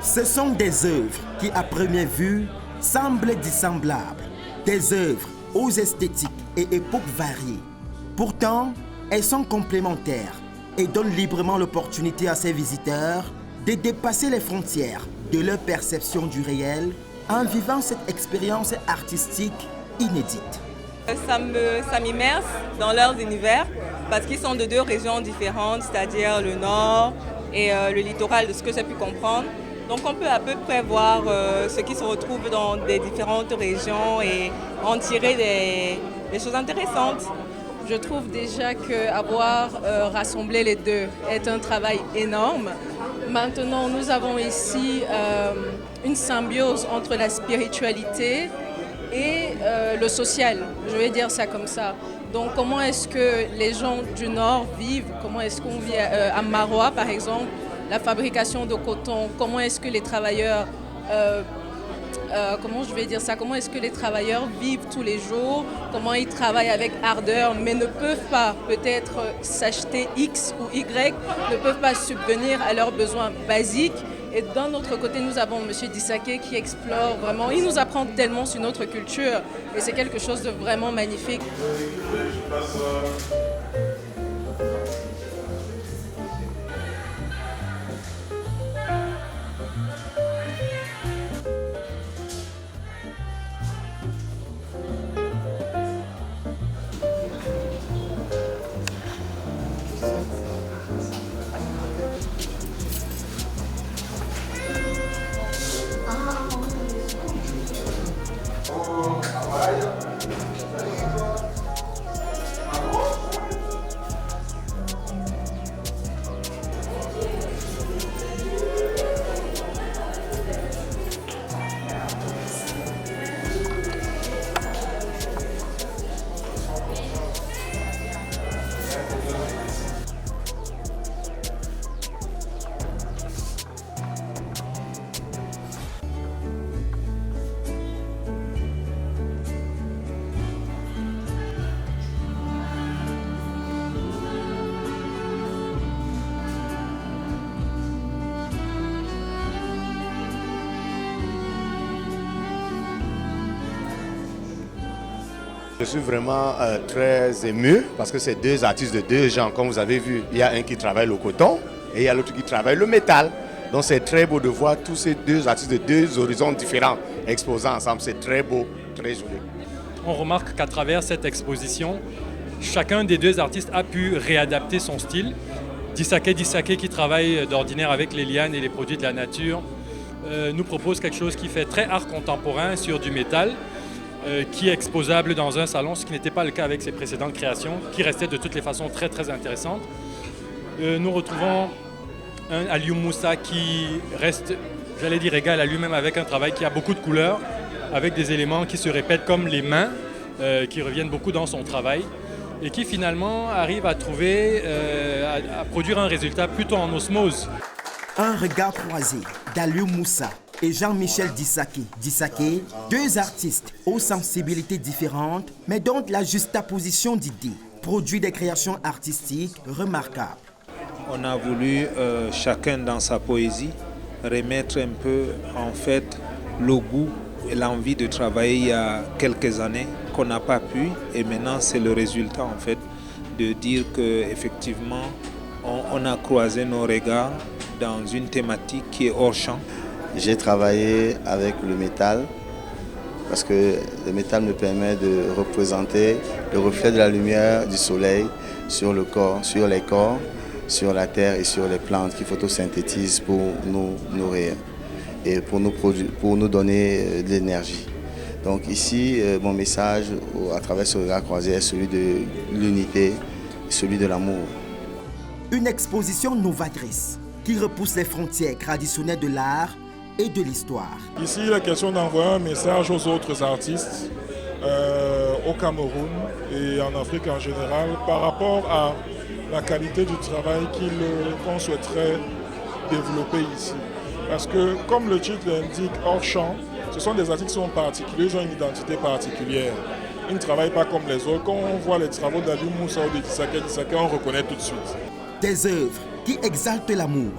Ce sont des œuvres qui, à première vue, semblent dissemblables. Des œuvres aux esthétiques et époques variées. Pourtant, elles sont complémentaires et donnent librement l'opportunité à ces visiteurs de dépasser les frontières de leur perception du réel en vivant cette expérience artistique inédite. Ça m'immerse dans leurs univers parce qu'ils sont de deux régions différentes, c'est-à-dire le nord et le littoral, de ce que j'ai pu comprendre. Donc on peut à peu près voir ce qui se retrouve dans des différentes régions et en tirer des choses intéressantes. Je trouve déjà qu'avoir rassemblé les deux est un travail énorme. Maintenant, nous avons ici une symbiose entre la spiritualité et le social, je vais dire ça comme ça. Donc comment est-ce que les gens du Nord vivent, comment est-ce qu'on vit à Maroua par exemple, la fabrication de coton, comment est-ce que les travailleurs, comment est-ce que les travailleurs vivent tous les jours, comment ils travaillent avec ardeur, mais ne peuvent pas peut-être s'acheter X ou Y, ne peuvent pas subvenir à leurs besoins basiques. Et d'un autre côté, nous avons M. Dissaké qui explore vraiment, il nous apprend tellement sur notre culture et c'est quelque chose de vraiment magnifique. Je suis vraiment très ému parce que c'est deux artistes de deux genres. Comme vous avez vu, il y a un qui travaille le coton et il y a l'autre qui travaille le métal. Donc c'est très beau de voir tous ces deux artistes de deux horizons différents exposant ensemble. C'est très beau, très joli. On remarque qu'à travers cette exposition, chacun des deux artistes a pu réadapter son style. Dissaké qui travaille d'ordinaire avec les lianes et les produits de la nature, nous propose quelque chose qui fait très art contemporain sur du métal, qui est exposable dans un salon, ce qui n'était pas le cas avec ses précédentes créations, qui restaient de toutes les façons très très intéressantes. Nous retrouvons un Aliou Moussa qui reste, j'allais dire, égal à lui-même avec un travail qui a beaucoup de couleurs, avec des éléments qui se répètent comme les mains, qui reviennent beaucoup dans son travail, et qui finalement arrive à trouver, à produire un résultat plutôt en osmose. Un regard croisé d'Aliou Moussa et Jean-Michel Dissaké. Dissaké, deux artistes aux sensibilités différentes, mais dont la juxtaposition d'idées produit des créations artistiques remarquables. On a voulu, chacun dans sa poésie, remettre un peu en fait le goût et l'envie de travailler il y a quelques années qu'on n'a pas pu, et maintenant c'est le résultat en fait de dire qu'effectivement on a croisé nos regards dans une thématique qui est hors champ. J'ai travaillé avec le métal parce que le métal me permet de représenter le reflet de la lumière du soleil sur le corps, sur les corps, sur la terre et sur les plantes qui photosynthétisent pour nous nourrir et pour nous donner de l'énergie. Donc ici, mon message à travers ce regard croisé est celui de l'unité, celui de l'amour. Une exposition novatrice qui repousse les frontières traditionnelles de l'art et de l'histoire. Ici, il est question d'envoyer un message aux autres artistes au Cameroun et en Afrique en général par rapport à la qualité du travail qu'on souhaiterait développer ici. Parce que, comme le titre l'indique, hors champ, ce sont des artistes qui sont particuliers, ils ont une identité particulière. Ils ne travaillent pas comme les autres. Quand on voit les travaux d'Aliou Moussa ou de Dissaké, on reconnaît tout de suite. Des œuvres qui exaltent l'amour